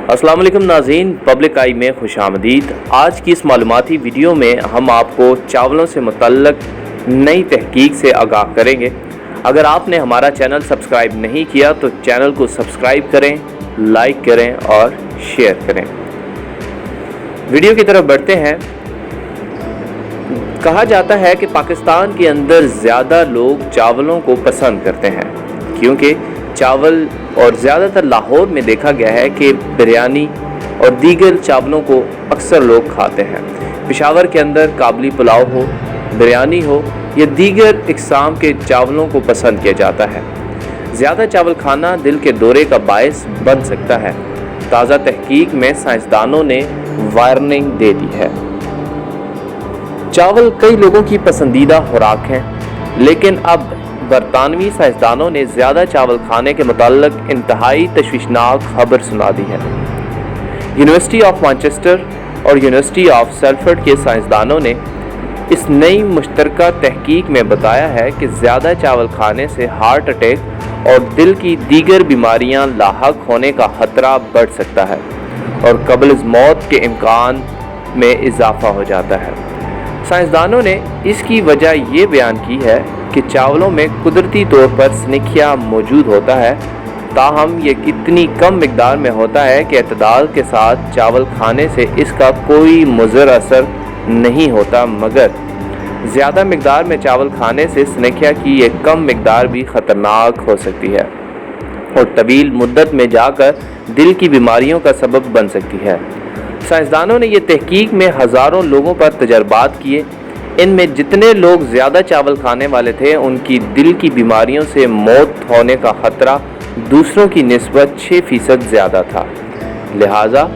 السلام علیکم ناظرین، پبلک آئی میں خوش آمدید۔ آج کی اس معلوماتی ویڈیو میں ہم آپ کو چاولوں سے متعلق نئی تحقیق سے آگاہ کریں گے۔ اگر آپ نے ہمارا چینل سبسکرائب نہیں کیا تو چینل کو سبسکرائب کریں، لائک کریں اور شیئر کریں۔ ویڈیو کی طرف بڑھتے ہیں۔ کہا جاتا ہے کہ پاکستان کے اندر زیادہ لوگ چاولوں کو پسند کرتے ہیں، کیونکہ چاول اور زیادہ تر لاہور میں دیکھا گیا ہے کہ بریانی اور دیگر چاولوں کو اکثر لوگ کھاتے ہیں۔ پشاور کے اندر قابلی پلاؤ ہو، بریانی ہو یا دیگر اقسام کے چاولوں کو پسند کیا جاتا ہے۔ زیادہ چاول کھانا دل کے دورے کا باعث بن سکتا ہے۔ تازہ تحقیق میں سائنسدانوں نے وارننگ دے دی ہے۔ چاول کئی لوگوں کی پسندیدہ خوراک ہیں، لیکن اب برطانوی سائنسدانوں نے زیادہ چاول کھانے کے متعلق انتہائی تشویشناک خبر سنا دی ہے۔ یونیورسٹی آف مانچسٹر اور یونیورسٹی آف سیلفرڈ کے سائنسدانوں نے اس نئی مشترکہ تحقیق میں بتایا ہے کہ زیادہ چاول کھانے سے ہارٹ اٹیک اور دل کی دیگر بیماریاں لاحق ہونے کا خطرہ بڑھ سکتا ہے اور قبل از موت کے امکان میں اضافہ ہو جاتا ہے۔ سائنسدانوں نے اس کی وجہ یہ بیان کی ہے کہ چاولوں میں قدرتی طور پر سکتا موجود ہوتا ہے، تاہم یہ کتنی کم مقدار میں ہوتا ہے کہ اعتدال کے ساتھ چاول کھانے سے اس کا کوئی مضر اثر نہیں ہوتا، مگر زیادہ مقدار میں چاول کھانے سے سکتا کی یہ کم مقدار بھی خطرناک ہو سکتی ہے اور طویل مدت میں جا کر دل کی بیماریوں کا سبب بن سکتی ہے۔ سائنسدانوں نے یہ تحقیق میں ہزاروں لوگوں پر تجربات کیے۔ ان میں جتنے لوگ زیادہ چاول کھانے والے تھے ان کی دل کی بیماریوں سے موت ہونے کا خطرہ دوسروں کی نسبت 6% زیادہ تھا۔ لہٰذا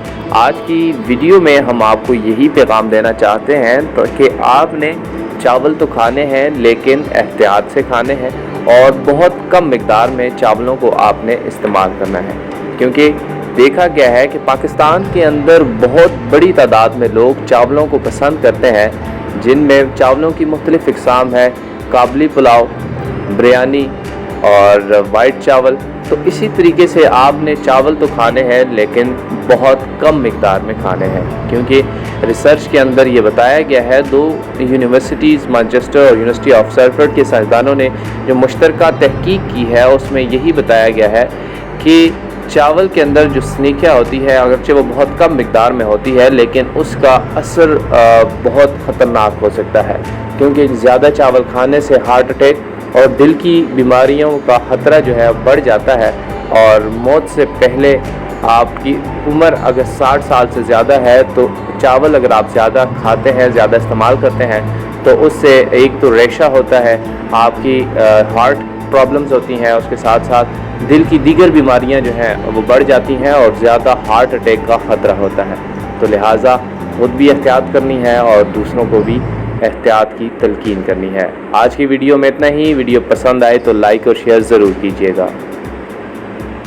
آج کی ویڈیو میں ہم آپ کو یہی پیغام دینا چاہتے ہیں کہ آپ نے چاول تو کھانے ہیں لیکن احتیاط سے کھانے ہیں اور بہت کم مقدار میں چاولوں کو آپ نے استعمال کرنا ہے، کیونکہ دیکھا گیا ہے کہ پاکستان کے اندر بہت بڑی تعداد میں لوگ چاولوں کو پسند کرتے ہیں، جن میں چاولوں کی مختلف اقسام ہے، قابلی پلاؤ، بریانی اور وائٹ چاول۔ تو اسی طریقے سے آپ نے چاول تو کھانے ہیں لیکن بہت کم مقدار میں کھانے ہیں، کیونکہ ریسرچ کے اندر یہ بتایا گیا ہے، 2 یونیورسٹیز مانچسٹر اور یونیورسٹی آف سیلفرڈ کے سائنسدانوں نے جو مشترکہ تحقیق کی ہے اس میں یہی بتایا گیا ہے کہ چاول کے اندر جو سکتا ہوتی ہے، اگرچہ وہ بہت کم مقدار میں ہوتی ہے لیکن اس کا اثر بہت خطرناک ہو سکتا ہے، کیونکہ زیادہ چاول کھانے سے ہارٹ اٹیک اور دل کی بیماریوں کا خطرہ جو ہے بڑھ جاتا ہے، اور موت سے پہلے آپ کی عمر اگر 60 سال سے زیادہ ہے تو چاول اگر آپ زیادہ کھاتے ہیں، زیادہ استعمال کرتے ہیں تو اس سے ایک تو ریشہ ہوتا ہے، آپ کی ہارٹ پرابلمز ہوتی ہیں، اس کے ساتھ ساتھ دل کی دیگر بیماریاں جو ہیں وہ بڑھ جاتی ہیں اور زیادہ ہارٹ اٹیک کا خطرہ ہوتا ہے۔ تو لہٰذا خود بھی احتیاط کرنی ہے اور دوسروں کو بھی احتیاط کی تلقین کرنی ہے۔ آج کی ویڈیو میں اتنا ہی۔ ویڈیو پسند آئے تو لائک اور شیئر ضرور کیجیے گا۔